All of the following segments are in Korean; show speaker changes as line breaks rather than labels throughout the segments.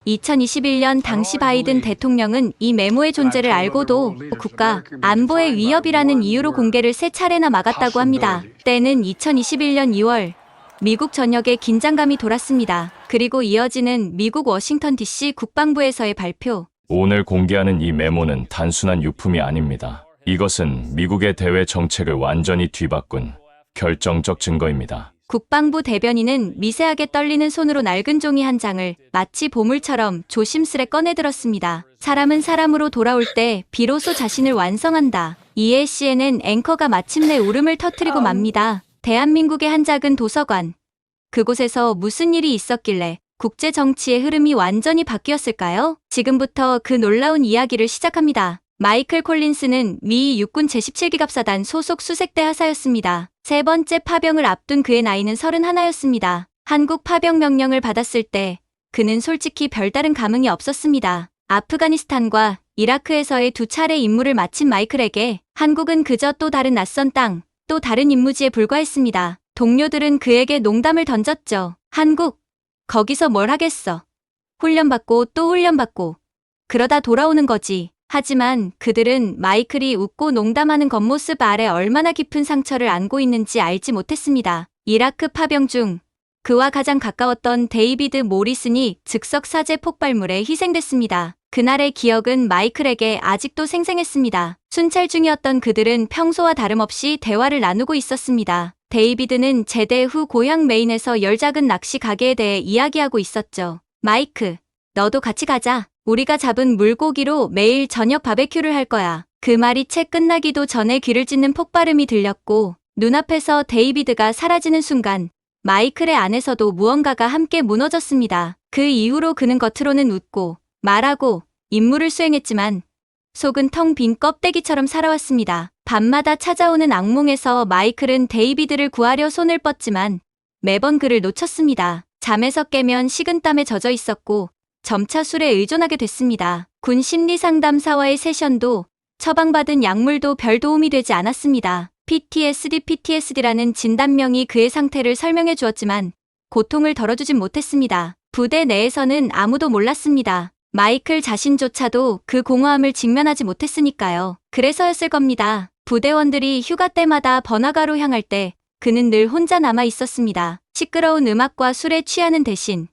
2021년 당시 바이든 대통령은 이 메모의 존재를 알고도 국가 안보의 위협이라는 이유로 공개를 3차례나 막았다고 합니다. 때는 2021년 2월 미국 전역에 긴장감이 돌았습니다. 그리고 이어지는 미국 워싱턴 DC 국방부에서의 발표.
오늘 공개하는 이 메모는 단순한 유품이 아닙니다. 이것은 미국의 대외 정책을 완전히 뒤바꾼 결정적 증거입니다.
국방부 대변인은 미세하게 떨리는 손으로 낡은 종이 한 장을 마치 보물처럼 조심스레 꺼내들었습니다. 사람은 사람으로 돌아올 때 비로소 자신을 완성한다. 이에 CNN 앵커가 마침내 울음을 터뜨리고 맙니다. 대한민국의 한 작은 도서관. 그곳에서 무슨 일이 있었길래 국제 정치의 흐름이 완전히 바뀌었을까요? 지금부터 그 놀라운 이야기를 시작합니다. 마이클 콜린스는 미 육군 제17기갑사단 소속 수색대 하사였습니다. 세 번째 파병을 앞둔 그의 나이는 31였습니다. 한국 파병 명령을 받았을 때 그는 솔직히 별다른 감흥이 없었습니다. 아프가니스탄과 이라크에서의 2차례 임무를 마친 마이클에게 한국은 그저 또 다른 낯선 땅, 또 다른 임무지에 불과했습니다. 동료들은 그에게 농담을 던졌죠. 한국, 거기서 뭘 하겠어. 훈련받고 또 훈련받고 그러다 돌아오는 거지. 하지만 그들은 마이클이 웃고 농담하는 겉모습 아래 얼마나 깊은 상처를 안고 있는지 알지 못했습니다. 이라크 파병 중 그와 가장 가까웠던 데이비드 모리슨이 즉석 사제 폭발물에 희생됐습니다. 그날의 기억은 마이클에게 아직도 생생했습니다. 순찰 중이었던 그들은 평소와 다름없이 대화를 나누고 있었습니다. 데이비드는 제대 후 고향 메인에서 열작은 낚시 가게에 대해 이야기하고 있었죠. 마이크, 너도 같이 가자. 우리가 잡은 물고기로 매일 저녁 바베큐를 할 거야. 그 말이 채 끝나기도 전에 귀를 찢는 폭발음이 들렸고 눈앞에서 데이비드가 사라지는 순간 마이클의 안에서도 무언가가 함께 무너졌습니다. 그 이후로 그는 겉으로는 웃고 말하고 임무를 수행했지만 속은 텅 빈 껍데기처럼 살아왔습니다. 밤마다 찾아오는 악몽에서 마이클은 데이비드를 구하려 손을 뻗지만 매번 그를 놓쳤습니다. 잠에서 깨면 식은땀에 젖어 있었고 점차 술에 의존하게 됐습니다. 군 심리상담사와의 세션도 처방받은 약물도 별 도움이 되지 않았습니다. PTSD라는 진단명이 그의 상태를 설명해 주었지만 고통을 덜어주진 못했습니다. 부대 내에서는 아무도 몰랐습니다. 마이클 자신조차도 그 공허함을 직면하지 못했으니까요. 그래서였을 겁니다. 부대원들이 휴가 때마다 번화가로 향할 때 그는 늘 혼자 남아 있었습니다. 시끄러운 음악과 술에 취하는 대신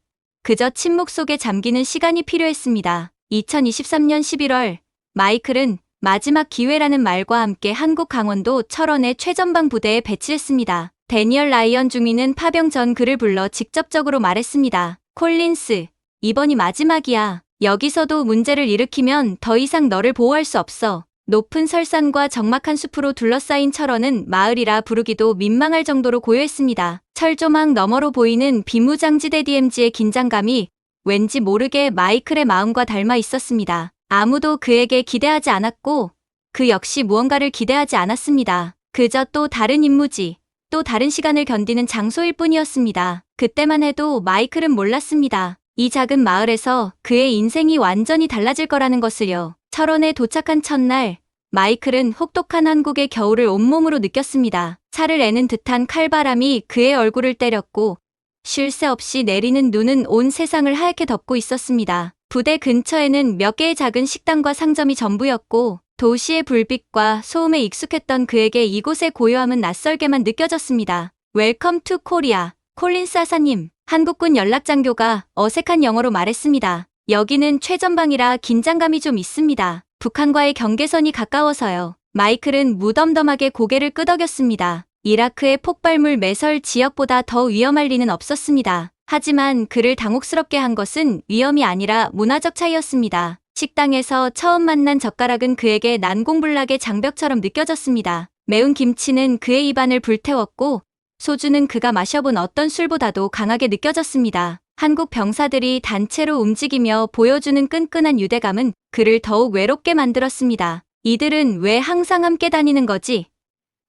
그저 침묵 속에 잠기는 시간이 필요했습니다. 2023년 11월 마이클은 마지막 기회라는 말과 함께 한국 강원도 철원의 최전방 부대에 배치했습니다. 데니얼 라이언 중위는 파병 전 그를 불러 직접적으로 말했습니다. 콜린스, 이번이 마지막이야. 여기서도 문제를 일으키면 더 이상 너를 보호할 수 없어. 높은 설산과 적막한 숲으로 둘러싸인 철원은 마을이라 부르기도 민망할 정도로 고요했습니다. 철조망 너머로 보이는 비무장지대 DMZ의 긴장감이 왠지 모르게 마이클의 마음과 닮아 있었습니다. 아무도 그에게 기대하지 않았고 그 역시 무언가를 기대하지 않았습니다. 그저 또 다른 임무지, 또 다른 시간을 견디는 장소일 뿐이었습니다. 그때만 해도 마이클은 몰랐습니다. 이 작은 마을에서 그의 인생이 완전히 달라질 거라는 것을요. 철원에 도착한 첫날, 마이클은 혹독한 한국의 겨울을 온몸으로 느꼈습니다. 차를 애는 듯한 칼바람이 그의 얼굴을 때렸고 쉴 새 없이 내리는 눈은 온 세상을 하얗게 덮고 있었습니다. 부대 근처에는 몇 개의 작은 식당과 상점이 전부였고 도시의 불빛과 소음에 익숙했던 그에게 이곳의 고요함은 낯설게만 느껴졌습니다. 웰컴 투 코리아, 콜린스 하사님. 한국군 연락장교가 어색한 영어로 말했습니다. 여기는 최전방이라 긴장감이 좀 있습니다. 북한과의 경계선이 가까워서요. 마이클은 무덤덤하게 고개를 끄덕였습니다. 이라크의 폭발물 매설 지역보다 더 위험할 리는 없었습니다. 하지만 그를 당혹스럽게 한 것은 위험이 아니라 문화적 차이였습니다. 식당에서 처음 만난 젓가락은 그에게 난공불락의 장벽처럼 느껴졌습니다. 매운 김치는 그의 입안을 불태웠고 소주는 그가 마셔본 어떤 술보다도 강하게 느껴졌습니다. 한국 병사들이 단체로 움직이며 보여주는 끈끈한 유대감은 그를 더욱 외롭게 만들었습니다. 이들은 왜 항상 함께 다니는 거지?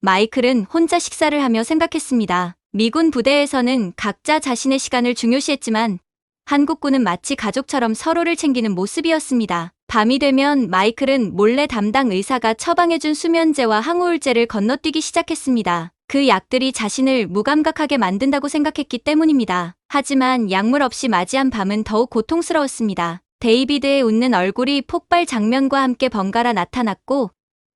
마이클은 혼자 식사를 하며 생각했습니다. 미군 부대에서는 각자 자신의 시간을 중요시했지만 한국군은 마치 가족처럼 서로를 챙기는 모습이었습니다. 밤이 되면 마이클은 몰래 담당 의사가 처방해준 수면제와 항우울제를 건너뛰기 시작했습니다. 그 약들이 자신을 무감각하게 만든다고 생각했기 때문입니다. 하지만 약물 없이 맞이한 밤은 더욱 고통스러웠습니다. 데이비드의 웃는 얼굴이 폭발 장면과 함께 번갈아 나타났고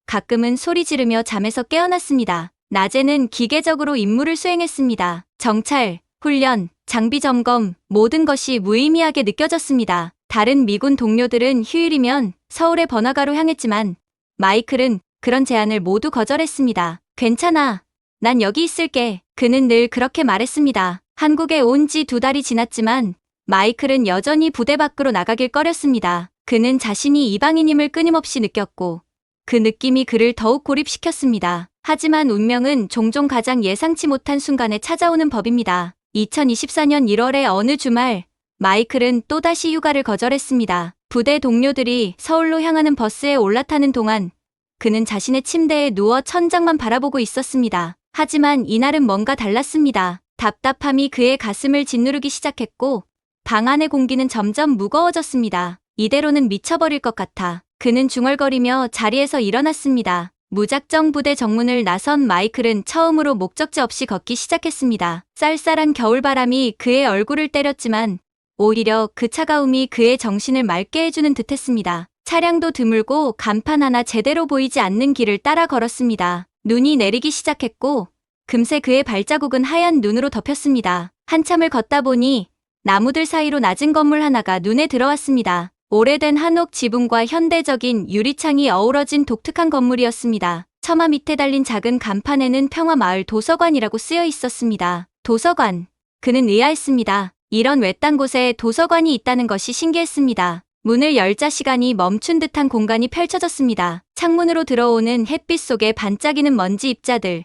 가끔은 소리 지르며 잠에서 깨어났습니다. 낮에는 기계적으로 임무를 수행했습니다. 정찰, 훈련, 장비 점검, 모든 것이 무의미하게 느껴졌습니다. 다른 미군 동료들은 휴일이면 서울의 번화가로 향했지만 마이클은 그런 제안을 모두 거절했습니다. 괜찮아. 난 여기 있을게. 그는 늘 그렇게 말했습니다. 한국에 온 지 2달이 지났지만 마이클은 여전히 부대 밖으로 나가길 꺼렸습니다. 그는 자신이 이방인임을 끊임없이 느꼈고 그 느낌이 그를 더욱 고립시켰습니다. 하지만 운명은 종종 가장 예상치 못한 순간에 찾아오는 법입니다. 2024년 1월의 어느 주말, 마이클은 또다시 휴가를 거절했습니다. 부대 동료들이 서울로 향하는 버스에 올라타는 동안 그는 자신의 침대에 누워 천장만 바라보고 있었습니다. 하지만 이날은 뭔가 달랐습니다. 답답함이 그의 가슴을 짓누르기 시작했고 방 안의 공기는 점점 무거워졌습니다. 이대로는 미쳐버릴 것 같아. 그는 중얼거리며 자리에서 일어났습니다. 무작정 부대 정문을 나선 마이클은 처음으로 목적지 없이 걷기 시작했습니다. 쌀쌀한 겨울바람이 그의 얼굴을 때렸지만 오히려 그 차가움이 그의 정신을 맑게 해주는 듯했습니다. 차량도 드물고 간판 하나 제대로 보이지 않는 길을 따라 걸었습니다. 눈이 내리기 시작했고 금세 그의 발자국은 하얀 눈으로 덮였습니다. 한참을 걷다 보니 나무들 사이로 낮은 건물 하나가 눈에 들어왔습니다. 오래된 한옥 지붕과 현대적인 유리창이 어우러진 독특한 건물이었습니다. 처마 밑에 달린 작은 간판에는 평화마을 도서관이라고 쓰여 있었습니다. 도서관. 그는 의아했습니다. 이런 외딴 곳에 도서관이 있다는 것이 신기했습니다. 문을 열자 시간이 멈춘 듯한 공간이 펼쳐졌습니다. 창문으로 들어오는 햇빛 속에 반짝이는 먼지 입자들,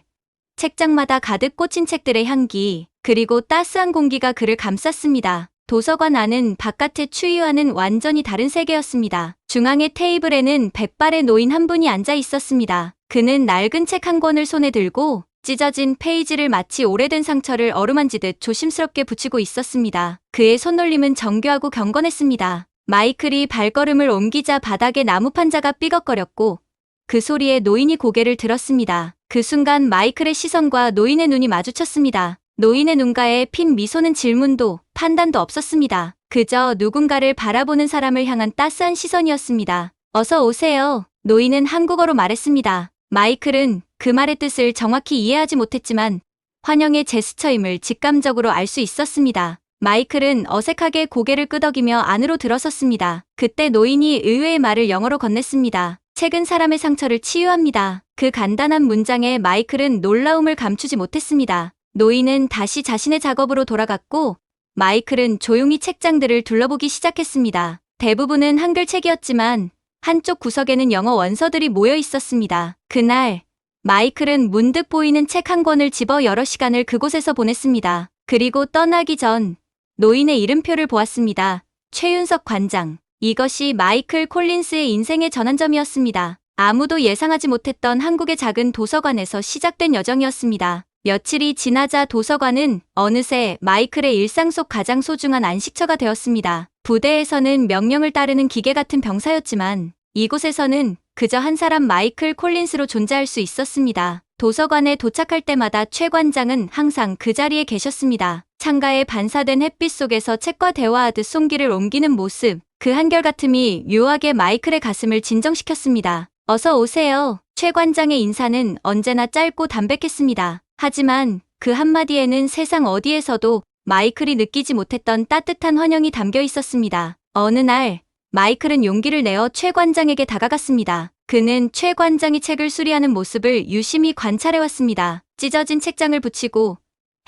책장마다 가득 꽂힌 책들의 향기, 그리고 따스한 공기가 그를 감쌌습니다. 도서관 안은 바깥의 추위와는 완전히 다른 세계였습니다. 중앙의 테이블에는 백발의 노인 한 분이 앉아 있었습니다. 그는 낡은 책 한 권을 손에 들고 찢어진 페이지를 마치 오래된 상처를 어루만지듯 조심스럽게 붙이고 있었습니다. 그의 손놀림은 정교하고 경건했습니다. 마이클이 발걸음을 옮기자 바닥에 나무 판자가 삐걱거렸고 그 소리에 노인이 고개를 들었습니다. 그 순간 마이클의 시선과 노인의 눈이 마주쳤습니다. 노인의 눈가에 핀 미소는 질문도 판단도 없었습니다. 그저 누군가를 바라보는 사람을 향한 따스한 시선이었습니다. 어서 오세요. 노인은 한국어로 말했습니다. 마이클은 그 말의 뜻을 정확히 이해하지 못했지만 환영의 제스처임을 직감적으로 알 수 있었습니다. 마이클은 어색하게 고개를 끄덕이며 안으로 들어섰습니다. 그때 노인이 의외의 말을 영어로 건넸습니다. 책은 사람의 상처를 치유합니다. 그 간단한 문장에 마이클은 놀라움을 감추지 못했습니다. 노인은 다시 자신의 작업으로 돌아갔고 마이클은 조용히 책장들을 둘러보기 시작했습니다. 대부분은 한글 책이었지만 한쪽 구석에는 영어 원서들이 모여 있었습니다. 그날 마이클은 문득 보이는 책 한 권을 집어 여러 시간을 그곳에서 보냈습니다. 그리고 떠나기 전 노인의 이름표를 보았습니다. 최윤석 관장. 이것이 마이클 콜린스의 인생의 전환점이었습니다. 아무도 예상하지 못했던 한국의 작은 도서관에서 시작된 여정이었습니다. 며칠이 지나자 도서관은 어느새 마이클의 일상 속 가장 소중한 안식처가 되었습니다. 부대에서는 명령을 따르는 기계 같은 병사였지만 이곳에서는 그저 한 사람 마이클 콜린스로 존재할 수 있었습니다. 도서관에 도착할 때마다 최 관장은 항상 그 자리에 계셨습니다. 창가에 반사된 햇빛 속에서 책과 대화하듯 손길을 옮기는 모습, 그 한결같음이 묘하게 마이클의 가슴을 진정시켰습니다. 어서 오세요. 최 관장의 인사는 언제나 짧고 담백했습니다. 하지만 그 한마디에는 세상 어디에서도 마이클이 느끼지 못했던 따뜻한 환영이 담겨 있었습니다. 어느 날 마이클은 용기를 내어 최 관장에게 다가갔습니다. 그는 최 관장이 책을 수리하는 모습을 유심히 관찰해왔습니다. 찢어진 책장을 붙이고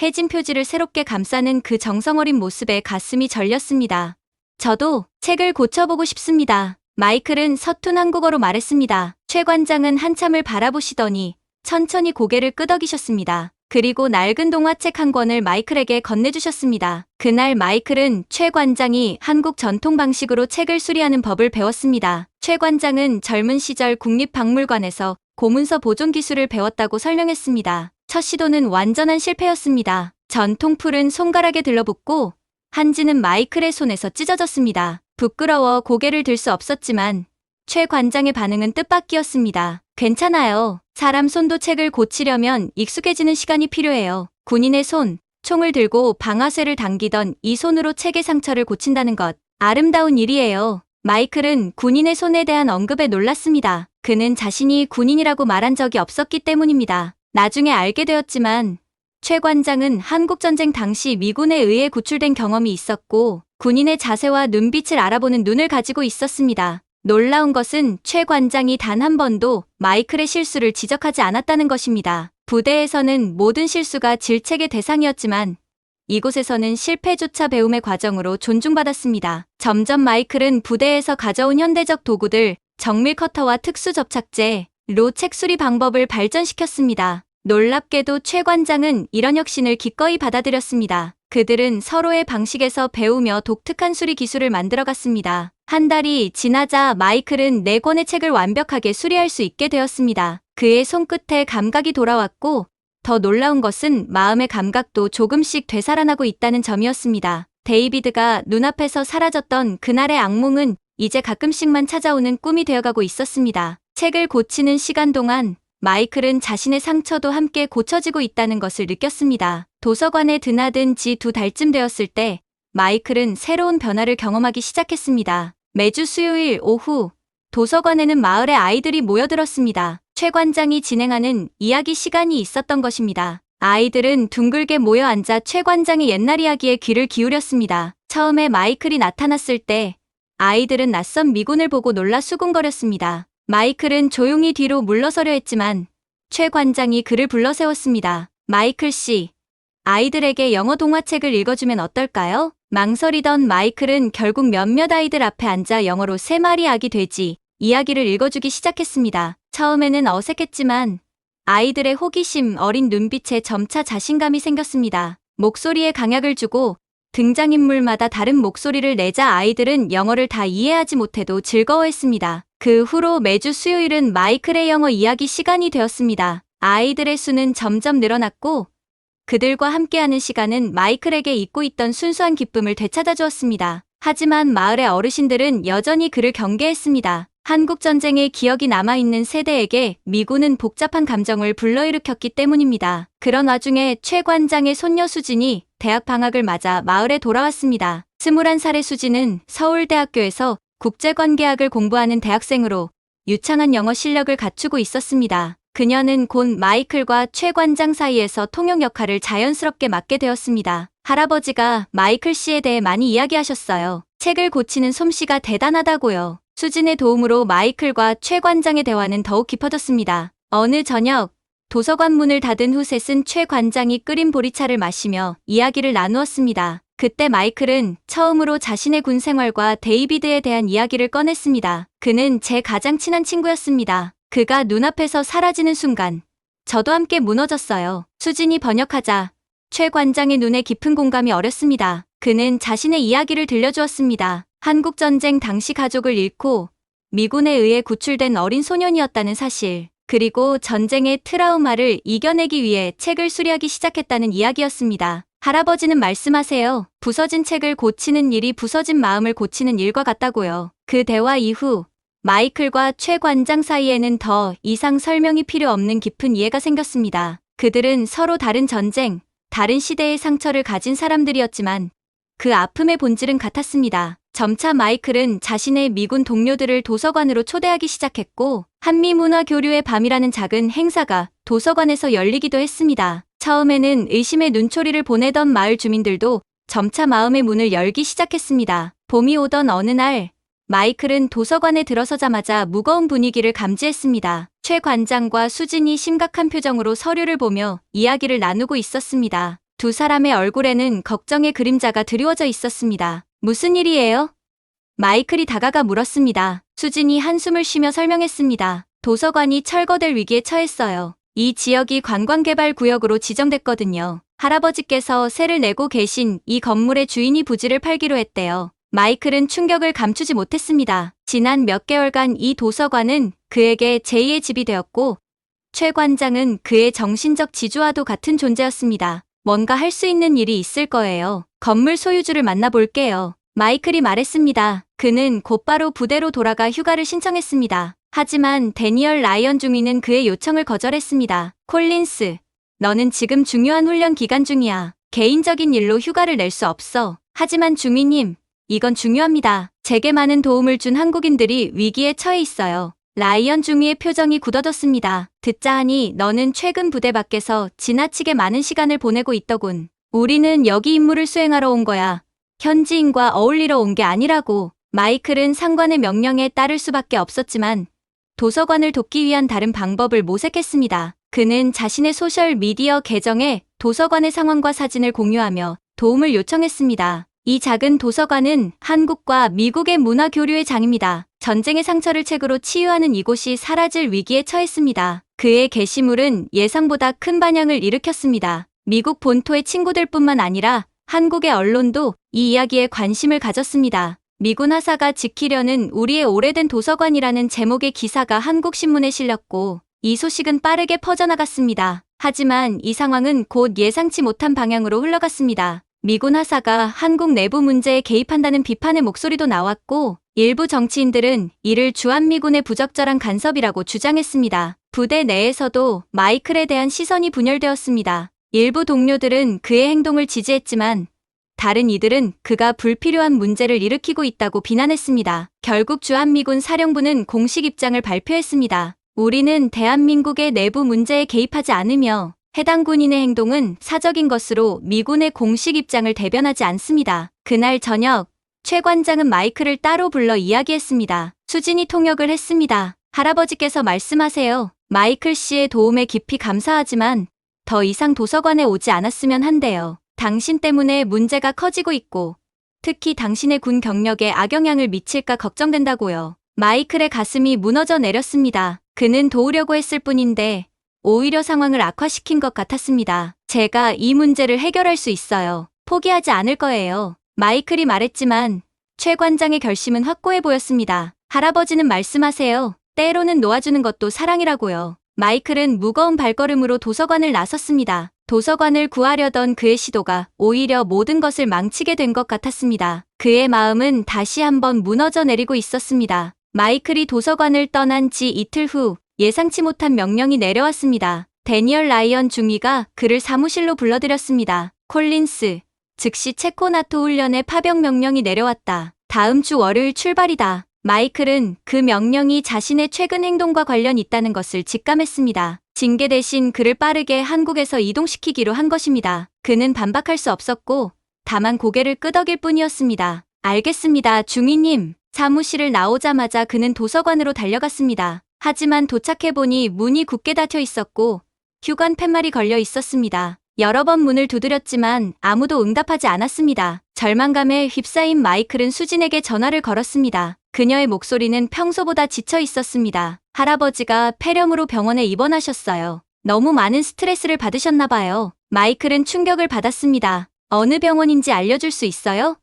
해진 표지를 새롭게 감싸는 그 정성 어린 모습에 가슴이 절렸습니다. 저도 책을 고쳐보고 싶습니다. 마이클은 서툰 한국어로 말했습니다. 최 관장은 한참을 바라보시더니 천천히 고개를 끄덕이셨습니다. 그리고 낡은 동화책 한 권을 마이클에게 건네주셨습니다. 그날 마이클은 최 관장이 한국 전통 방식으로 책을 수리하는 법을 배웠습니다. 최 관장은 젊은 시절 국립박물관에서 고문서 보존 기술을 배웠다고 설명했습니다. 첫 시도는 완전한 실패였습니다. 전통 풀은 손가락에 들러붙고 한지는 마이클의 손에서 찢어졌습니다. 부끄러워 고개를 들 수 없었지만 최 관장의 반응은 뜻밖이었습니다. 괜찮아요. 사람 손도 책을 고치려면 익숙해지는 시간이 필요해요. 군인의 손, 총을 들고 방아쇠를 당기던 이 손으로 책의 상처를 고친다는 것. 아름다운 일이에요. 마이클은 군인의 손에 대한 언급에 놀랐습니다. 그는 자신이 군인이라고 말한 적이 없었기 때문입니다. 나중에 알게 되었지만 최 관장은 한국전쟁 당시 미군에 의해 구출된 경험이 있었고 군인의 자세와 눈빛을 알아보는 눈을 가지고 있었습니다. 놀라운 것은 최 관장이 단 한 번도 마이클의 실수를 지적하지 않았다는 것입니다. 부대에서는 모든 실수가 질책의 대상이었지만 이곳에서는 실패조차 배움의 과정으로 존중받았습니다. 점점 마이클은 부대에서 가져온 현대적 도구들, 정밀 커터와 특수 접착제로 책 수리 방법을 발전시켰습니다. 놀랍게도 최 관장은 이런 혁신을 기꺼이 받아들였습니다. 그들은 서로의 방식에서 배우며 독특한 수리 기술을 만들어갔습니다. 한 달이 지나자 마이클은 4권의 책을 완벽하게 수리할 수 있게 되었습니다. 그의 손끝에 감각이 돌아왔고 더 놀라운 것은 마음의 감각도 조금씩 되살아나고 있다는 점이었습니다. 데이비드가 눈앞에서 사라졌던 그날의 악몽은 이제 가끔씩만 찾아오는 꿈이 되어가고 있었습니다. 책을 고치는 시간 동안 마이클은 자신의 상처도 함께 고쳐지고 있다는 것을 느꼈습니다. 도서관에 드나든 지 2달쯤 되었을 때 마이클은 새로운 변화를 경험하기 시작했습니다. 매주 수요일 오후 도서관에는 마을의 아이들이 모여들었습니다. 최 관장이 진행하는 이야기 시간이 있었던 것입니다. 아이들은 둥글게 모여 앉아 최 관장의 옛날 이야기에 귀를 기울였습니다. 처음에 마이클이 나타났을 때 아이들은 낯선 미군을 보고 놀라 수군거렸습니다. 마이클은 조용히 뒤로 물러서려 했지만 최 관장이 그를 불러세웠습니다. 마이클 씨, 아이들에게 영어 동화책을 읽어주면 어떨까요? 망설이던 마이클은 결국 몇몇 아이들 앞에 앉아 영어로 3마리 아기 돼지 이야기를 읽어주기 시작했습니다. 처음에는 어색했지만 아이들의 호기심 어린 눈빛에 점차 자신감이 생겼습니다. 목소리에 강약을 주고 등장인물마다 다른 목소리를 내자 아이들은 영어를 다 이해하지 못해도 즐거워했습니다. 그 후로 매주 수요일은 마이클의 영어 이야기 시간이 되었습니다. 아이들의 수는 점점 늘어났고 그들과 함께하는 시간은 마이클에게 잊고 있던 순수한 기쁨을 되찾아 주었습니다. 하지만 마을의 어르신들은 여전히 그를 경계했습니다. 한국전쟁의 기억이 남아있는 세대에게 미군은 복잡한 감정을 불러일으켰기 때문입니다. 그런 와중에 최 관장의 손녀 수진이 대학 방학을 맞아 마을에 돌아왔습니다. 21살의 수진은 서울대학교에서 국제관계학을 공부하는 대학생으로 유창한 영어 실력을 갖추고 있었습니다. 그녀는 곧 마이클과 최 관장 사이에서 통역 역할을 자연스럽게 맡게 되었습니다. 할아버지가 마이클 씨에 대해 많이 이야기하셨어요. 책을 고치는 솜씨가 대단하다고요. 수진의 도움으로 마이클과 최 관장의 대화는 더욱 깊어졌습니다. 어느 저녁 도서관 문을 닫은 후 셋은 최 관장이 끓인 보리차를 마시며 이야기를 나누었습니다. 그때 마이클은 처음으로 자신의 군 생활과 데이비드에 대한 이야기를 꺼냈습니다. 그는 제 가장 친한 친구였습니다. 그가 눈앞에서 사라지는 순간 저도 함께 무너졌어요. 수진이 번역하자 최 관장의 눈에 깊은 공감이 어렸습니다. 그는 자신의 이야기를 들려주었습니다. 한국전쟁 당시 가족을 잃고 미군에 의해 구출된 어린 소년이었다는 사실, 그리고 전쟁의 트라우마를 이겨내기 위해 책을 수리하기 시작했다는 이야기였습니다. 할아버지는 말씀하세요. 부서진 책을 고치는 일이 부서진 마음을 고치는 일과 같다고요. 그 대화 이후 마이클과 최 관장 사이에는 더 이상 설명이 필요 없는 깊은 이해가 생겼습니다. 그들은 서로 다른 전쟁, 다른 시대의 상처를 가진 사람들이었지만 그 아픔의 본질은 같았습니다. 점차 마이클은 자신의 미군 동료들을 도서관으로 초대하기 시작했고 한미 문화 교류의 밤이라는 작은 행사가 도서관에서 열리기도 했습니다. 처음에는 의심의 눈초리를 보내던 마을 주민들도 점차 마음의 문을 열기 시작했습니다. 봄이 오던 어느 날 마이클은 도서관에 들어서자마자 무거운 분위기를 감지했습니다. 최 관장과 수진이 심각한 표정으로 서류를 보며 이야기를 나누고 있었습니다. 두 사람의 얼굴에는 걱정의 그림자가 드리워져 있었습니다. 무슨 일이에요? 마이클이 다가가 물었습니다. 수진이 한숨을 쉬며 설명했습니다. 도서관이 철거될 위기에 처했어요. 이 지역이 관광개발구역으로 지정됐거든요. 할아버지께서 세를 내고 계신 이 건물의 주인이 부지를 팔기로 했대요. 마이클은 충격을 감추지 못했습니다. 지난 몇 개월간 이 도서관은 그에게 제2의 집이 되었고 최 관장은 그의 정신적 지주와도 같은 존재였습니다. 뭔가 할 수 있는 일이 있을 거예요. 건물 소유주를 만나볼게요. 마이클이 말했습니다. 그는 곧바로 부대로 돌아가 휴가를 신청했습니다. 하지만 데니얼 라이언 중위는 그의 요청을 거절했습니다. 콜린스, 너는 지금 중요한 훈련 기간 중이야. 개인적인 일로 휴가를 낼 수 없어. 하지만 중위님, 이건 중요합니다. 제게 많은 도움을 준 한국인들이 위기에 처해 있어요. 라이언 중위의 표정이 굳어졌습니다. 듣자 하니 너는 최근 부대 밖에서 지나치게 많은 시간을 보내고 있더군. 우리는 여기 임무를 수행하러 온 거야. 현지인과 어울리러 온 게 아니라고. 마이클은 상관의 명령에 따를 수밖에 없었지만 도서관을 돕기 위한 다른 방법을 모색했습니다. 그는 자신의 소셜 미디어 계정에 도서관의 상황과 사진을 공유하며 도움을 요청했습니다. 이 작은 도서관은 한국과 미국의 문화 교류의 장입니다. 전쟁의 상처를 책으로 치유하는 이곳이 사라질 위기에 처했습니다. 그의 게시물은 예상보다 큰 반향을 일으켰습니다. 미국 본토의 친구들뿐만 아니라 한국의 언론도 이 이야기에 관심을 가졌습니다. 미군 하사가 지키려는 우리의 오래된 도서관이라는 제목의 기사가 한국 신문에 실렸고 이 소식은 빠르게 퍼져나갔습니다. 하지만 이 상황은 곧 예상치 못한 방향으로 흘러갔습니다. 미군 하사가 한국 내부 문제에 개입한다는 비판의 목소리도 나왔고 일부 정치인들은 이를 주한미군의 부적절한 간섭이라고 주장했습니다. 부대 내에서도 마이클에 대한 시선이 분열되었습니다. 일부 동료들은 그의 행동을 지지했지만 다른 이들은 그가 불필요한 문제를 일으키고 있다고 비난했습니다. 결국 주한미군 사령부는 공식 입장을 발표했습니다. 우리는 대한민국의 내부 문제에 개입하지 않으며 해당 군인의 행동은 사적인 것으로 미군의 공식 입장을 대변하지 않습니다. 그날 저녁, 최 관장은 마이클을 따로 불러 이야기했습니다. 수진이 통역을 했습니다. 할아버지께서 말씀하세요. 마이클 씨의 도움에 깊이 감사하지만 더 이상 도서관에 오지 않았으면 한대요. 당신 때문에 문제가 커지고 있고 특히 당신의 군 경력에 악영향을 미칠까 걱정된다고요. 마이클의 가슴이 무너져 내렸습니다. 그는 도우려고 했을 뿐인데 오히려 상황을 악화시킨 것 같았습니다. 제가 이 문제를 해결할 수 있어요. 포기하지 않을 거예요. 마이클이 말했지만 최 관장의 결심은 확고해 보였습니다. 할아버지는 말씀하세요. 때로는 놓아주는 것도 사랑이라고요. 마이클은 무거운 발걸음으로 도서관을 나섰습니다. 도서관을 구하려던 그의 시도가 오히려 모든 것을 망치게 된 것 같았습니다. 그의 마음은 다시 한번 무너져 내리고 있었습니다. 마이클이 도서관을 떠난 지 이틀 후 예상치 못한 명령이 내려왔습니다. 데니얼 라이언 중위가 그를 사무실로 불러들였습니다. 콜린스, 즉시 체코나토 훈련의 파병 명령이 내려왔다. 다음 주 월요일 출발이다. 마이클은 그 명령이 자신의 최근 행동과 관련 있다는 것을 직감했습니다. 징계 대신 그를 빠르게 한국에서 이동시키기로 한 것입니다. 그는 반박할 수 없었고 다만 고개를 끄덕일 뿐이었습니다. 알겠습니다, 중위님. 사무실을 나오자마자 그는 도서관으로 달려갔습니다. 하지만 도착해보니 문이 굳게 닫혀 있었고 휴관 팻말이 걸려 있었습니다. 여러 번 문을 두드렸지만 아무도 응답하지 않았습니다. 절망감에 휩싸인 마이클은 수진에게 전화를 걸었습니다. 그녀의 목소리는 평소보다 지쳐 있었습니다. 할아버지가 폐렴으로 병원에 입원하셨어요. 너무 많은 스트레스를 받으셨나 봐요. 마이클은 충격을 받았습니다. 어느 병원인지 알려줄 수 있어요?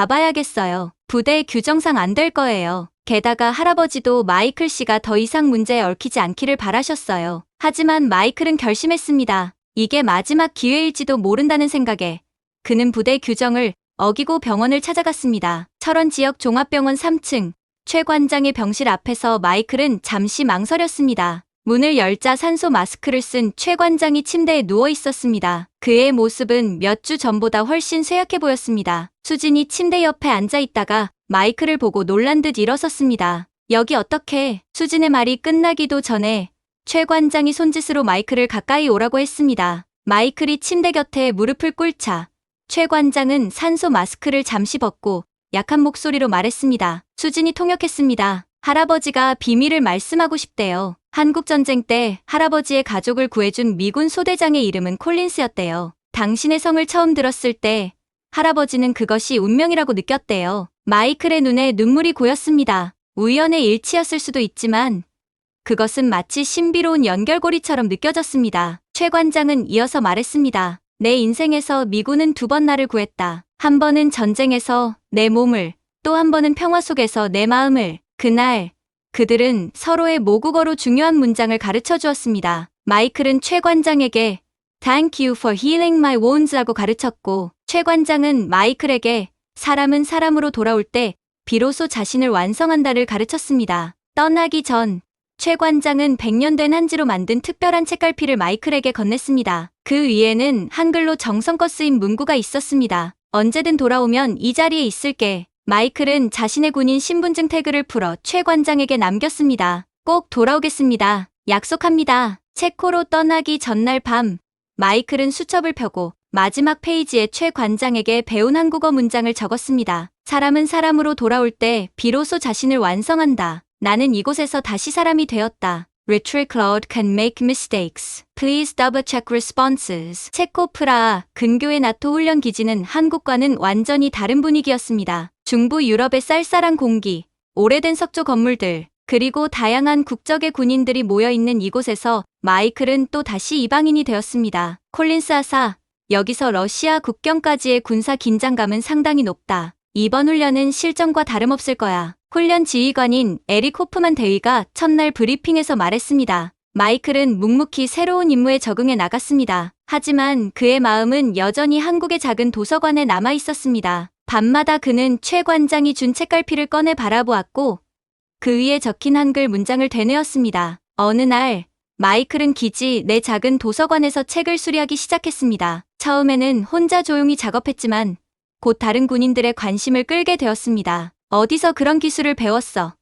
가봐야겠어요. 부대 규정상 안 될 거예요. 게다가 할아버지도 마이클 씨가 더 이상 문제에 얽히지 않기를 바라셨어요. 하지만 마이클은 결심했습니다. 이게 마지막 기회일지도 모른다는 생각에 그는 부대 규정을 어기고 병원을 찾아갔습니다. 철원 지역 종합병원 3층 최 관장의 병실 앞에서 마이클은 잠시 망설였습니다. 문을 열자 산소 마스크를 쓴 최 관장이 침대에 누워 있었습니다. 그의 모습은 몇 주 전보다 훨씬 쇠약해 보였습니다. 수진이 침대 옆에 앉아 있다가 마이클을 보고 놀란 듯 일어섰습니다. 여기 어떻게? 수진의 말이 끝나기도 전에 최 관장이 손짓으로 마이클을 가까이 오라고 했습니다. 마이클이 침대 곁에 무릎을 꿇자 최 관장은 산소 마스크를 잠시 벗고 약한 목소리로 말했습니다. 수진이 통역했습니다. 할아버지가 비밀을 말씀하고 싶대요. 한국전쟁 때 할아버지의 가족을 구해준 미군 소대장의 이름은 콜린스였대요. 당신의 성을 처음 들었을 때 할아버지는 그것이 운명이라고 느꼈대요. 마이클의 눈에 눈물이 고였습니다. 우연의 일치였을 수도 있지만 그것은 마치 신비로운 연결고리처럼 느껴졌습니다. 최 관장은 이어서 말했습니다. 내 인생에서 미군은 2번 나를 구했다. 한 번은 전쟁에서 내 몸을, 또 한 번은 평화 속에서 내 마음을. 그날 그들은 서로의 모국어로 중요한 문장을 가르쳐 주었습니다. 마이클은 최 관장에게 Thank you for healing my wounds라고 가르쳤고 최 관장은 마이클에게 사람은 사람으로 돌아올 때 비로소 자신을 완성한다를 가르쳤습니다. 떠나기 전 최 관장은 100년 된 한지로 만든 특별한 책갈피를 마이클에게 건넸습니다. 그 위에는 한글로 정성껏 쓰인 문구가 있었습니다. 언제든 돌아오면 이 자리에 있을게. 마이클은 자신의 군인 신분증 태그를 풀어 최 관장에게 남겼습니다. 꼭 돌아오겠습니다. 약속합니다. 체코로 떠나기 전날 밤, 마이클은 수첩을 펴고 마지막 페이지에 최 관장에게 배운 한국어 문장을 적었습니다. 사람은 사람으로 돌아올 때 비로소 자신을 완성한다. 나는 이곳에서 다시 사람이 되었다. Retreat Claude can make mistakes. Please double check responses. 체코 프라하 근교의 나토 훈련 기지는 한국과는 완전히 다른 분위기였습니다. 중부 유럽의 쌀쌀한 공기, 오래된 석조 건물들, 그리고 다양한 국적의 군인들이 모여있는 이곳에서 마이클은 또 다시 이방인이 되었습니다. 콜린스 하사, 여기서 러시아 국경까지의 군사 긴장감은 상당히 높다. 이번 훈련은 실전과 다름없을 거야. 훈련 지휘관인 에릭 호프만 대위가 첫날 브리핑에서 말했습니다. 마이클은 묵묵히 새로운 임무에 적응해 나갔습니다. 하지만 그의 마음은 여전히 한국의 작은 도서관에 남아 있었습니다. 밤마다 그는 최 관장이 준 책갈피를 꺼내 바라보았고 그 위에 적힌 한글 문장을 되뇌었습니다. 어느 날 마이클은 기지 내 작은 도서관에서 책을 수리하기 시작했습니다. 처음에는 혼자 조용히 작업했지만 곧 다른 군인들의 관심을 끌게 되었습니다. 어디서 그런 기술을 배웠어?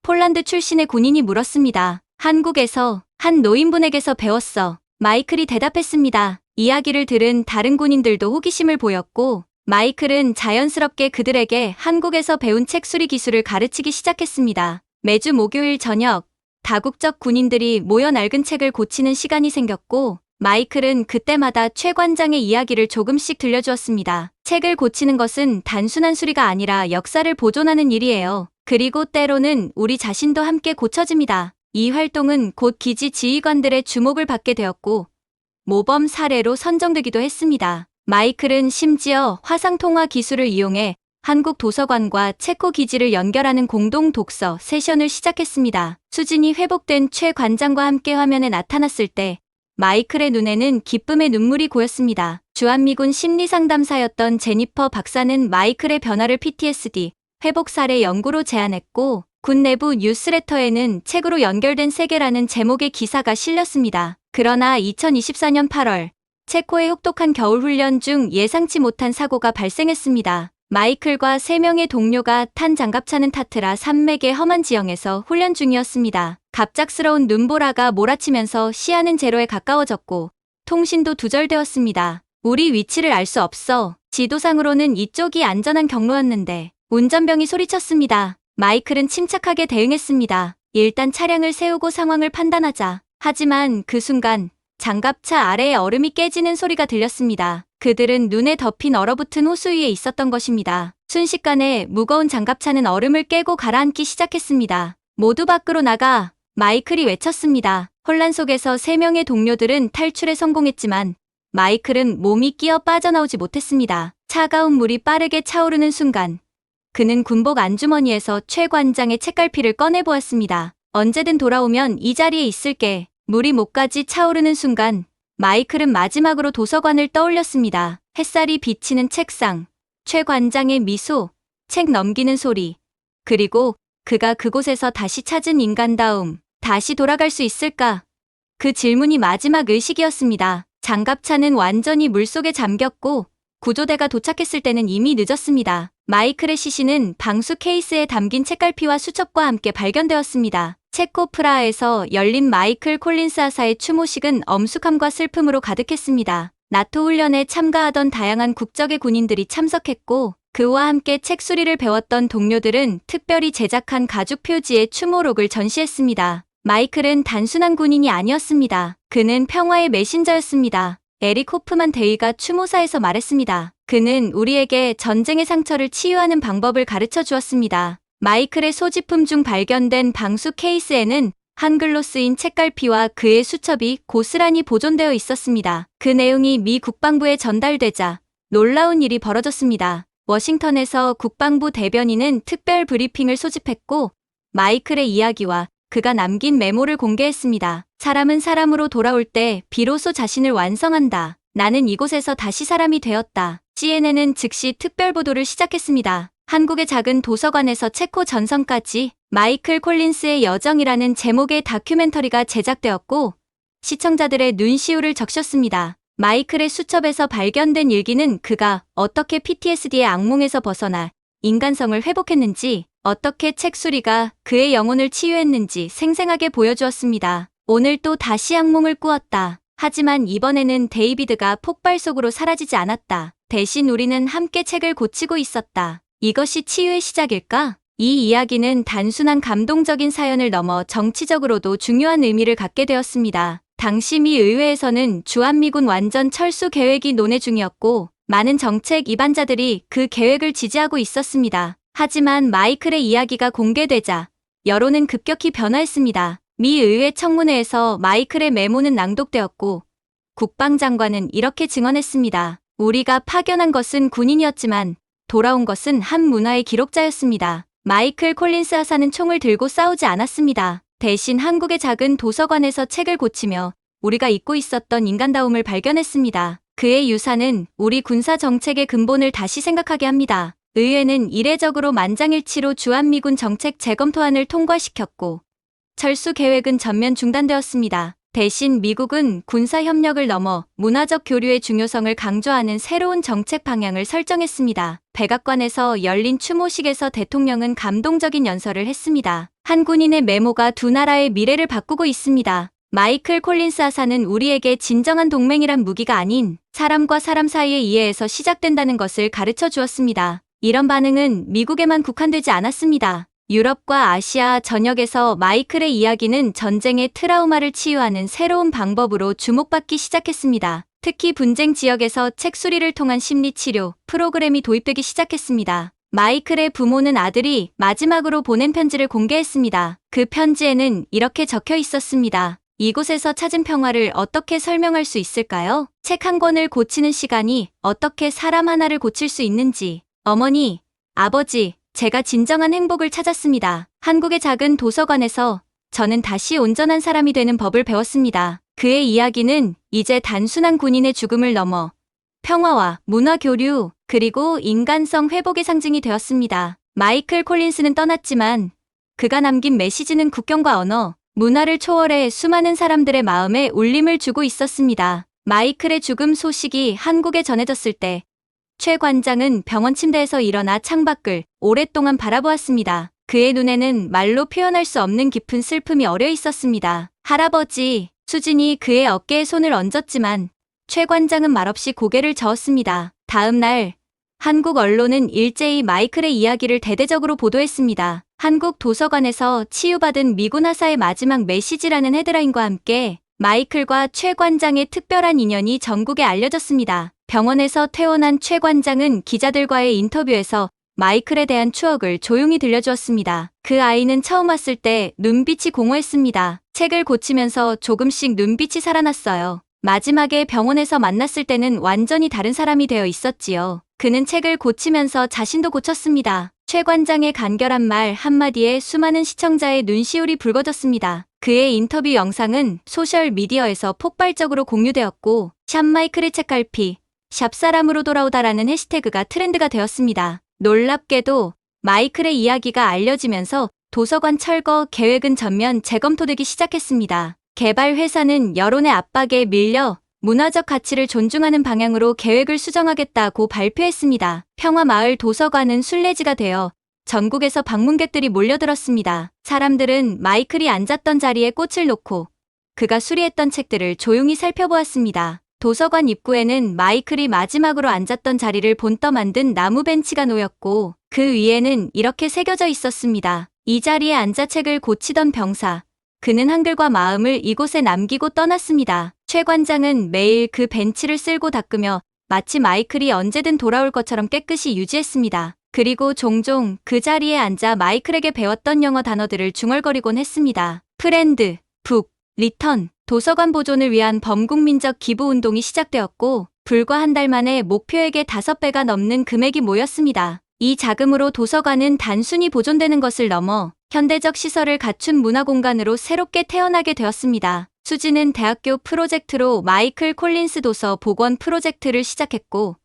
폴란드 출신의 군인이 물었습니다. 한국에서 한 노인분에게서 배웠어. 마이클이 대답했습니다. 이야기를 들은 다른 군인들도 호기심을 보였고 마이클은 자연스럽게 그들에게 한국에서 배운 책 수리 기술을 가르치기 시작했습니다. 매주 목요일 저녁 다국적 군인들이 모여 낡은 책을 고치는 시간이 생겼고 마이클은 그때마다 최 관장의 이야기를 조금씩 들려주었습니다. 책을 고치는 것은 단순한 수리가 아니라 역사를 보존하는 일이에요. 그리고 때로는 우리 자신도 함께 고쳐집니다. 이 활동은 곧 기지 지휘관들의 주목을 받게 되었고 모범 사례로 선정되기도 했습니다. 마이클은 심지어 화상통화 기술을 이용해 한국 도서관과 체코 기지를 연결하는 공동 독서 세션을 시작했습니다. 수진이 회복된 최 관장과 함께 화면에 나타났을 때 마이클의 눈에는 기쁨의 눈물이 고였습니다. 주한미군 심리상담사였던 제니퍼 박사는 마이클의 변화를 PTSD, 회복 사례 연구로 제안했고 군 내부 뉴스레터에는 책으로 연결된 세계라는 제목의 기사가 실렸습니다. 그러나 2024년 8월 체코의 혹독한 겨울훈련 중 예상치 못한 사고가 발생했습니다. 마이클과 3명의 동료가 탄 장갑차는 타트라 산맥의 험한 지형에서 훈련 중이었습니다. 갑작스러운 눈보라가 몰아치면서 시야는 제로에 가까워졌고 통신도 두절되었습니다. 우리 위치를 알 수 없어. 지도상으로는 이쪽이 안전한 경로였는데 운전병이 소리쳤습니다. 마이클은 침착하게 대응했습니다. 일단 차량을 세우고 상황을 판단하자. 하지만 그 순간 장갑차 아래의 얼음이 깨지는 소리가 들렸습니다. 그들은 눈에 덮인 얼어붙은 호수 위에 있었던 것입니다. 순식간에 무거운 장갑차는 얼음을 깨고 가라앉기 시작했습니다. 모두 밖으로 나가! 마이클이 외쳤습니다. 혼란 속에서 3명의 동료들은 탈출에 성공했지만 마이클은 몸이 끼어 빠져나오지 못했습니다. 차가운 물이 빠르게 차오르는 순간 그는 군복 안주머니에서 최 관장의 책갈피를 꺼내보았습니다. 언제든 돌아오면 이 자리에 있을게. 물이 목까지 차오르는 순간 마이클은 마지막으로 도서관을 떠올렸습니다. 햇살이 비치는 책상, 최 관장의 미소, 책 넘기는 소리, 그리고 그가 그곳에서 다시 찾은 인간다움. 다시 돌아갈 수 있을까? 그 질문이 마지막 의식이었습니다. 장갑차는 완전히 물속에 잠겼고 구조대가 도착했을 때는 이미 늦었습니다. 마이클의 시신은 방수 케이스에 담긴 책갈피와 수첩과 함께 발견되었습니다. 체코 프라하에서 열린 마이클 콜린스 하사의 추모식은 엄숙함과 슬픔으로 가득했습니다. 나토 훈련에 참가하던 다양한 국적의 군인들이 참석했고 그와 함께 책 수리를 배웠던 동료들은 특별히 제작한 가죽 표지에 추모록을 전시했습니다. 마이클은 단순한 군인이 아니었습니다. 그는 평화의 메신저였습니다. 에릭 호프만 대위가 추모사에서 말했습니다. 그는 우리에게 전쟁의 상처를 치유하는 방법을 가르쳐 주었습니다. 마이클의 소지품 중 발견된 방수 케이스에는 한글로 쓰인 책갈피와 그의 수첩이 고스란히 보존되어 있었습니다. 그 내용이 미 국방부에 전달되자 놀라운 일이 벌어졌습니다. 워싱턴에서 국방부 대변인은 특별 브리핑을 소집했고 마이클의 이야기와 그가 남긴 메모를 공개했습니다. 사람은 사람으로 돌아올 때 비로소 자신을 완성한다. 나는 이곳에서 다시 사람이 되었다. CNN은 즉시 특별 보도를 시작했습니다. 한국의 작은 도서관에서 체코 전선까지 마이클 콜린스의 여정이라는 제목의 다큐멘터리가 제작되었고 시청자들의 눈시울을 적셨습니다. 마이클의 수첩에서 발견된 일기는 그가 어떻게 PTSD의 악몽에서 벗어나 인간성을 회복했는지, 어떻게 책수리가 그의 영혼을 치유했는지 생생하게 보여주었습니다. 오늘 또 다시 악몽을 꾸었다. 하지만 이번에는 데이비드가 폭발 속으로 사라지지 않았다. 대신 우리는 함께 책을 고치고 있었다. 이것이 치유의 시작일까? 이 이야기는 단순한 감동적인 사연을 넘어 정치적으로도 중요한 의미를 갖게 되었습니다. 당시 미 의회에서는 주한미군 완전 철수 계획이 논의 중이었고 많은 정책 이반자들이 그 계획을 지지하고 있었습니다. 하지만 마이클의 이야기가 공개되자 여론은 급격히 변화했습니다. 미 의회 청문회에서 마이클의 메모는 낭독되었고 국방장관은 이렇게 증언했습니다. 우리가 파견한 것은 군인이었지만 돌아온 것은 한 문화의 기록자였습니다. 마이클 콜린스 하사는 총을 들고 싸우지 않았습니다. 대신 한국의 작은 도서관에서 책을 고치며 우리가 잊고 있었던 인간다움을 발견했습니다. 그의 유산은 우리 군사 정책의 근본을 다시 생각하게 합니다. 의회는 이례적으로 만장일치로 주한미군 정책 재검토안을 통과시켰고 철수 계획은 전면 중단되었습니다. 대신 미국은 군사 협력을 넘어 문화적 교류의 중요성을 강조하는 새로운 정책 방향을 설정했습니다. 백악관에서 열린 추모식에서 대통령은 감동적인 연설을 했습니다. 한 군인의 메모가 두 나라의 미래를 바꾸고 있습니다. 마이클 콜린스 하사는 우리에게 진정한 동맹이란 무기가 아닌 사람과 사람 사이의 이해에서 시작된다는 것을 가르쳐 주었습니다. 이런 반응은 미국에만 국한되지 않았습니다. 유럽과 아시아 전역에서 마이클의 이야기는 전쟁의 트라우마를 치유하는 새로운 방법으로 주목받기 시작했습니다. 특히 분쟁 지역에서 책수리를 통한 심리치료 프로그램이 도입되기 시작했습니다. 마이클의 부모는 아들이 마지막으로 보낸 편지를 공개했습니다. 그 편지에는 이렇게 적혀 있었습니다. 이곳에서 찾은 평화를 어떻게 설명할 수 있을까요? 책 한 권을 고치는 시간이 어떻게 사람 하나를 고칠 수 있는지. 어머니, 아버지, 제가 진정한 행복을 찾았습니다. 한국의 작은 도서관에서 저는 다시 온전한 사람이 되는 법을 배웠습니다. 그의 이야기는 이제 단순한 군인의 죽음을 넘어 평화와 문화 교류, 그리고 인간성 회복의 상징이 되었습니다. 마이클 콜린스는 떠났지만 그가 남긴 메시지는 국경과 언어, 문화를 초월해 수많은 사람들의 마음에 울림을 주고 있었습니다. 마이클의 죽음 소식이 한국에 전해졌을 때 최 관장은 병원 침대에서 일어나 창밖을 오랫동안 바라보았습니다. 그의 눈에는 말로 표현할 수 없는 깊은 슬픔이 어려 있었습니다. 할아버지, 수진이 그의 어깨에 손을 얹었지만 최 관장은 말없이 고개를 저었습니다. 다음 날 한국 언론은 일제히 마이클의 이야기를 대대적으로 보도했습니다. 한국 도서관에서 치유받은 미군 하사의 마지막 메시지라는 헤드라인과 함께 마이클과 최 관장의 특별한 인연이 전국에 알려졌습니다. 병원에서 퇴원한 최 관장은 기자들과의 인터뷰에서 마이클에 대한 추억을 조용히 들려주었습니다. 그 아이는 처음 왔을 때 눈빛이 공허했습니다. 책을 고치면서 조금씩 눈빛이 살아났어요. 마지막에 병원에서 만났을 때는 완전히 다른 사람이 되어 있었지요. 그는 책을 고치면서 자신도 고쳤습니다. 최 관장의 간결한 말 한마디에 수많은 시청자의 눈시울이 붉어졌습니다. 그의 인터뷰 영상은 소셜미디어에서 폭발적으로 공유되었고 샵 마이클의 책갈피, 샵 사람으로 돌아오다라는 해시태그가 트렌드가 되었습니다. 놀랍게도 마이클의 이야기가 알려지면서 도서관 철거 계획은 전면 재검토되기 시작했습니다. 개발 회사는 여론의 압박에 밀려 문화적 가치를 존중하는 방향으로 계획을 수정하겠다고 발표했습니다. 평화마을 도서관은 순례지가 되어 전국에서 방문객들이 몰려들었습니다. 사람들은 마이클이 앉았던 자리에 꽃을 놓고 그가 수리했던 책들을 조용히 살펴보았습니다. 도서관 입구에는 마이클이 마지막으로 앉았던 자리를 본떠 만든 나무 벤치가 놓였고 그 위에는 이렇게 새겨져 있었습니다. 이 자리에 앉아 책을 고치던 병사. 그는 한글과 마음을 이곳에 남기고 떠났습니다. 최 관장은 매일 그 벤치를 쓸고 닦으며 마치 마이클이 언제든 돌아올 것처럼 깨끗이 유지했습니다. 그리고 종종 그 자리에 앉아 마이클에게 배웠던 영어 단어들을 중얼거리곤 했습니다. 프렌드, 북, 리턴. 도서관 보존을 위한 범국민적 기부운동이 시작되었고 불과 한 달 만에 목표액의 5배가 넘는 금액이 모였습니다. 이 자금으로 도서관은 단순히 보존되는 것을 넘어 현대적 시설을 갖춘 문화공간으로 새롭게 태어나게 되었습니다. 수지는 대학교 프로젝트로 마이클 콜린스 도서 복원 프로젝트를 시작했고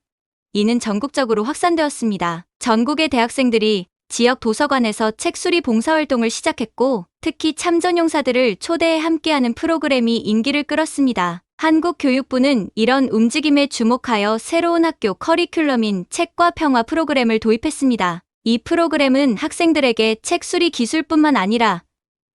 이는 전국적으로 확산되었습니다. 전국의 대학생들이 지역 도서관에서 책 수리 봉사활동을 시작했고, 특히 참전용사들을 초대해 함께하는 프로그램이 인기를 끌었습니다. 한국교육부는 이런 움직임에 주목하여 새로운 학교 커리큘럼인 책과 평화 프로그램을 도입했습니다. 이 프로그램은 학생들에게 책 수리 기술뿐만 아니라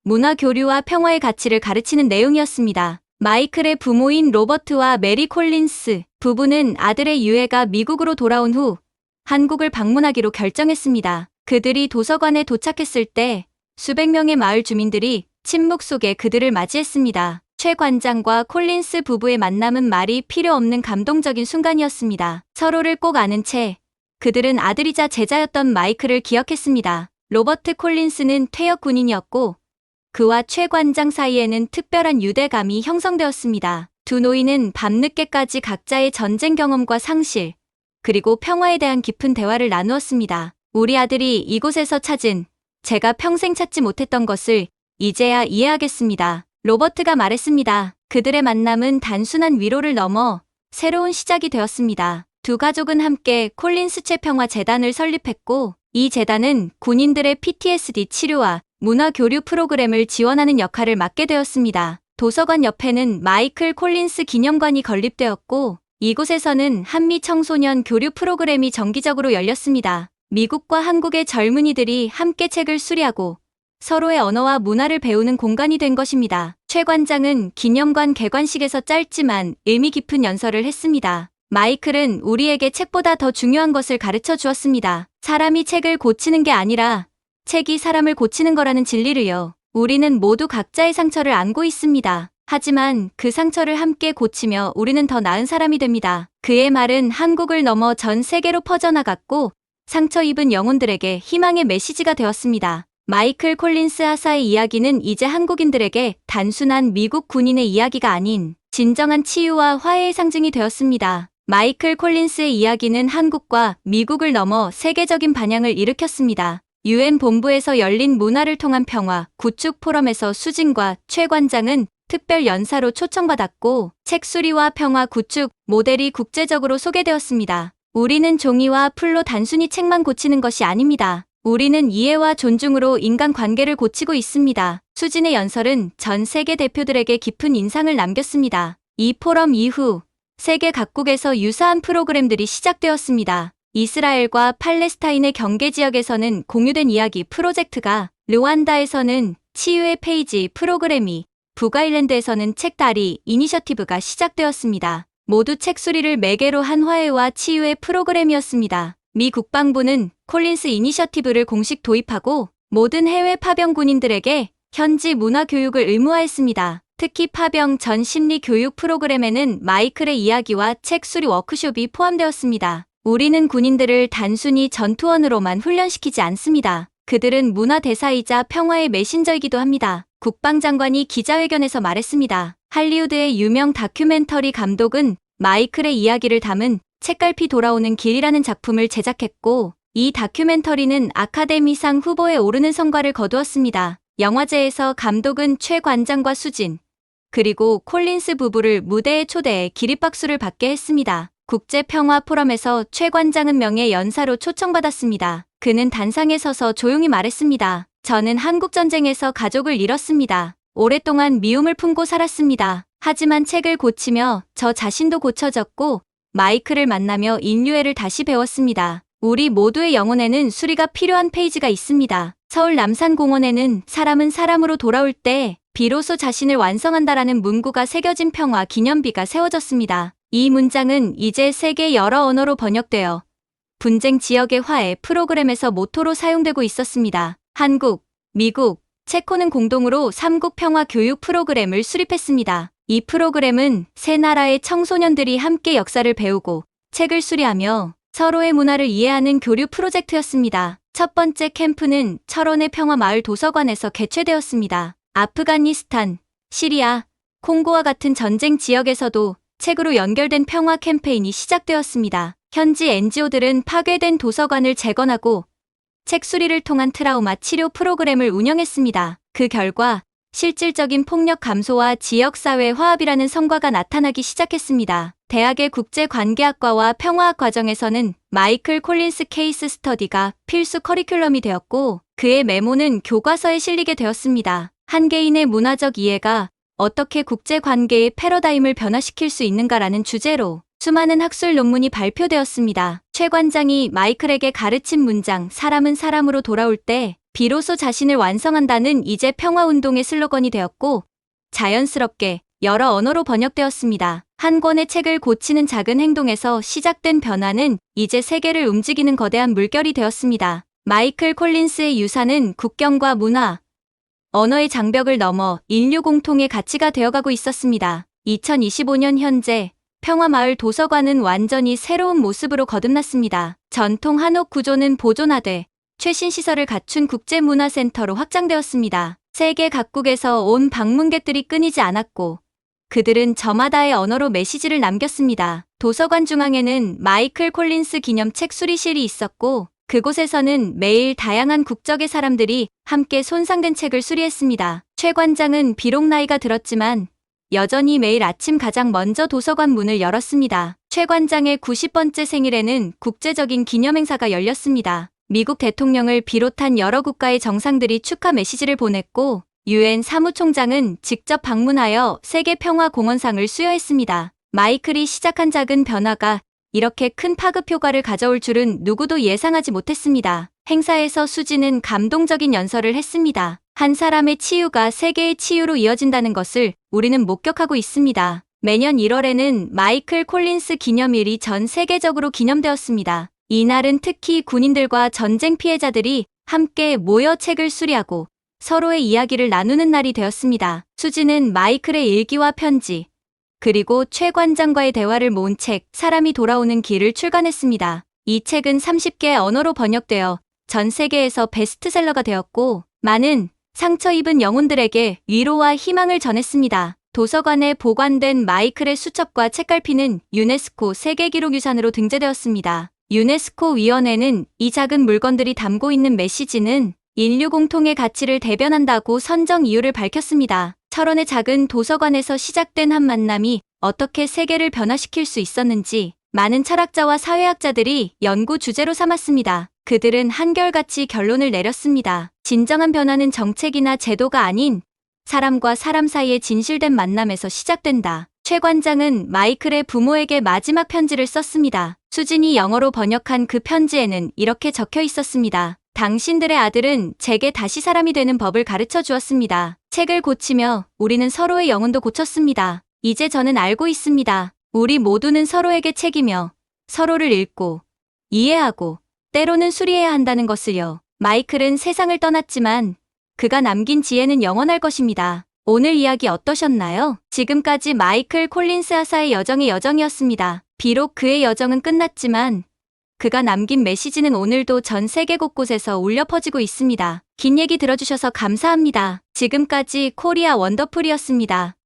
문화 교류와 평화의 가치를 가르치는 내용이었습니다. 마이클의 부모인 로버트와 메리 콜린스 부부는 아들의 유해가 미국으로 돌아온 후 한국을 방문하기로 결정했습니다. 그들이 도서관에 도착했을 때 수백 명의 마을 주민들이 침묵 속에 그들을 맞이했습니다. 최 관장과 콜린스 부부의 만남은 말이 필요 없는 감동적인 순간이었습니다. 서로를 꼭 아는 채 그들은 아들이자 제자였던 마이클을 기억했습니다. 로버트 콜린스는 퇴역 군인이었고 그와 최 관장 사이에는 특별한 유대감이 형성되었습니다. 두 노인은 밤늦게까지 각자의 전쟁 경험과 상실, 그리고 평화에 대한 깊은 대화를 나누었습니다. 우리 아들이 이곳에서 찾은 제가 평생 찾지 못했던 것을 이제야 이해하겠습니다. 로버트가 말했습니다. 그들의 만남은 단순한 위로를 넘어 새로운 시작이 되었습니다. 두 가족은 함께 콜린스 채평화 재단을 설립했고, 이 재단은 군인들의 PTSD 치료와 문화 교류 프로그램을 지원하는 역할을 맡게 되었습니다. 도서관 옆에는 마이클 콜린스 기념관이 건립되었고, 이곳에서는 한미 청소년 교류 프로그램이 정기적으로 열렸습니다. 미국과 한국의 젊은이들이 함께 책을 수리하고 서로의 언어와 문화를 배우는 공간이 된 것입니다. 최 관장은 기념관 개관식에서 짧지만 의미 깊은 연설을 했습니다. 마이클은 우리에게 책보다 더 중요한 것을 가르쳐 주었습니다. 사람이 책을 고치는 게 아니라 책이 사람을 고치는 거라는 진리를요. 우리는 모두 각자의 상처를 안고 있습니다. 하지만 그 상처를 함께 고치며 우리는 더 나은 사람이 됩니다. 그의 말은 한국을 넘어 전 세계로 퍼져나갔고 상처 입은 영혼들에게 희망의 메시지가 되었습니다. 마이클 콜린스 하사의 이야기는 이제 한국인들에게 단순한 미국 군인의 이야기가 아닌 진정한 치유와 화해의 상징이 되었습니다. 마이클 콜린스의 이야기는 한국과 미국을 넘어 세계적인 반향을 일으켰습니다. UN 본부에서 열린 문화를 통한 평화 구축 포럼에서 수진과 최 관장은 특별 연사로 초청받았고 책 수리와 평화 구축 모델이 국제적으로 소개되었습니다. 우리는 종이와 풀로 단순히 책만 고치는 것이 아닙니다. 우리는 이해와 존중으로 인간관계를 고치고 있습니다. 수진의 연설은 전 세계 대표들에게 깊은 인상을 남겼습니다. 이 포럼 이후 세계 각국에서 유사한 프로그램들이 시작되었습니다. 이스라엘과 팔레스타인의 경계 지역에서는 공유된 이야기 프로젝트가, 르완다에서는 치유의 페이지 프로그램이, 북아일랜드에서는 책다리 이니셔티브가 시작되었습니다. 모두 책 수리를 매개로 한 화해와 치유의 프로그램이었습니다. 미 국방부는 콜린스 이니셔티브를 공식 도입하고 모든 해외 파병 군인들에게 현지 문화 교육을 의무화했습니다. 특히 파병 전 심리 교육 프로그램에는 마이클의 이야기와 책 수리 워크숍이 포함되었습니다. 우리는 군인들을 단순히 전투원으로만 훈련시키지 않습니다. 그들은 문화 대사이자 평화의 메신저이기도 합니다. 국방장관이 기자회견에서 말했습니다. 할리우드의 유명 다큐멘터리 감독은 마이클의 이야기를 담은 책갈피 돌아오는 길이라는 작품을 제작했고, 이 다큐멘터리는 아카데미상 후보에 오르는 성과를 거두었습니다. 영화제에서 감독은 최 관장과 수진, 그리고 콜린스 부부를 무대에 초대해 기립박수를 받게 했습니다. 국제평화 포럼에서 최 관장은 명예 연사로 초청받았습니다. 그는 단상에 서서 조용히 말했습니다. 저는 한국전쟁에서 가족을 잃었습니다. 오랫동안 미움을 품고 살았습니다. 하지만 책을 고치며 저 자신도 고쳐졌고 마이클을 만나며 인류애를 다시 배웠습니다. 우리 모두의 영혼에는 수리가 필요한 페이지가 있습니다. 서울 남산공원에는 사람은 사람으로 돌아올 때 비로소 자신을 완성한다라는 문구가 새겨진 평화 기념비가 세워졌습니다. 이 문장은 이제 세계 여러 언어로 번역되어 분쟁 지역의 화해 프로그램에서 모토로 사용되고 있었습니다. 한국, 미국, 체코는 공동으로 3국 평화 교육 프로그램을 수립했습니다. 이 프로그램은 세 나라의 청소년들이 함께 역사를 배우고 책을 수리하며 서로의 문화를 이해하는 교류 프로젝트였습니다. 첫 번째 캠프는 철원의 평화마을 도서관에서 개최되었습니다. 아프가니스탄, 시리아, 콩고와 같은 전쟁 지역에서도 책으로 연결된 평화 캠페인이 시작되었습니다. 현지 NGO들은 파괴된 도서관을 재건하고 책 수리를 통한 트라우마 치료 프로그램을 운영했습니다. 그 결과 실질적인 폭력 감소와 지역사회 화합이라는 성과가 나타나기 시작했습니다. 대학의 국제관계학과와 평화학 과정에서는 마이클 콜린스 케이스 스터디가 필수 커리큘럼이 되었고 그의 메모는 교과서에 실리게 되었습니다. 한 개인의 문화적 이해가 어떻게 국제관계의 패러다임을 변화시킬 수 있는가라는 주제로 수많은 학술 논문이 발표되었습니다. 최 관장이 마이클에게 가르친 문장 사람은 사람으로 돌아올 때 비로소 자신을 완성한다는 이제 평화운동의 슬로건이 되었고 자연스럽게 여러 언어로 번역되었습니다. 한 권의 책을 고치는 작은 행동에서 시작된 변화는 이제 세계를 움직이는 거대한 물결이 되었습니다. 마이클 콜린스의 유산은 국경과 문화, 언어의 장벽을 넘어 인류 공통의 가치가 되어가고 있었습니다. 2025년 현재 평화마을 도서관은 완전히 새로운 모습으로 거듭났습니다. 전통 한옥 구조는 보존하되 최신 시설을 갖춘 국제문화센터로 확장되었습니다. 세계 각국에서 온 방문객들이 끊이지 않았고 그들은 저마다의 언어로 메시지를 남겼습니다. 도서관 중앙에는 마이클 콜린스 기념책 수리실이 있었고 그곳에서는 매일 다양한 국적의 사람들이 함께 손상된 책을 수리했습니다. 최 관장은 비록 나이가 들었지만 여전히 매일 아침 가장 먼저 도서관 문을 열었습니다. 최 관장의 90번째 생일에는 국제적인 기념행사가 열렸습니다. 미국 대통령을 비롯한 여러 국가의 정상들이 축하 메시지를 보냈고 유엔 사무총장은 직접 방문하여 세계평화공헌상을 수여했습니다. 마이클이 시작한 작은 변화가 이렇게 큰 파급 효과를 가져올 줄은 누구도 예상하지 못했습니다. 행사에서 수지는 감동적인 연설을 했습니다. 한 사람의 치유가 세계의 치유로 이어진다는 것을 우리는 목격하고 있습니다. 매년 1월에는 마이클 콜린스 기념일이 전 세계적으로 기념되었습니다. 이날은 특히 군인들과 전쟁 피해자들이 함께 모여 책을 수리하고 서로의 이야기를 나누는 날이 되었습니다. 수지는 마이클의 일기와 편지, 그리고 최 관장과의 대화를 모은 책, 사람이 돌아오는 길을 출간했습니다. 이 책은 30개 언어로 번역되어 전 세계에서 베스트셀러가 되었고 많은 상처 입은 영혼들에게 위로와 희망을 전했습니다. 도서관에 보관된 마이클의 수첩과 책갈피는 유네스코 세계기록유산으로 등재되었습니다. 유네스코 위원회는 이 작은 물건들이 담고 있는 메시지는 인류 공통의 가치를 대변한다고 선정 이유를 밝혔습니다. 철원의 작은 도서관에서 시작된 한 만남이 어떻게 세계를 변화시킬 수 있었는지 많은 철학자와 사회학자들이 연구 주제로 삼았습니다. 그들은 한결같이 결론을 내렸습니다. 진정한 변화는 정책이나 제도가 아닌 사람과 사람 사이의 진실된 만남에서 시작된다. 최 관장은 마이클의 부모에게 마지막 편지를 썼습니다. 수진이 영어로 번역한 그 편지에는 이렇게 적혀 있었습니다. 당신들의 아들은 제게 다시 사람이 되는 법을 가르쳐 주었습니다. 책을 고치며 우리는 서로의 영혼도 고쳤습니다. 이제 저는 알고 있습니다. 우리 모두는 서로에게 책이며 서로를 읽고 이해하고 때로는 수리해야 한다는 것을요. 마이클은 세상을 떠났지만 그가 남긴 지혜는 영원할 것입니다. 오늘 이야기 어떠셨나요? 지금까지 마이클 콜린스 하사의 여정의 여정이었습니다. 비록 그의 여정은 끝났지만 그가 남긴 메시지는 오늘도 전 세계 곳곳에서 울려 퍼지고 있습니다. 긴 얘기 들어주셔서 감사합니다. 지금까지 코리아 원더풀이었습니다.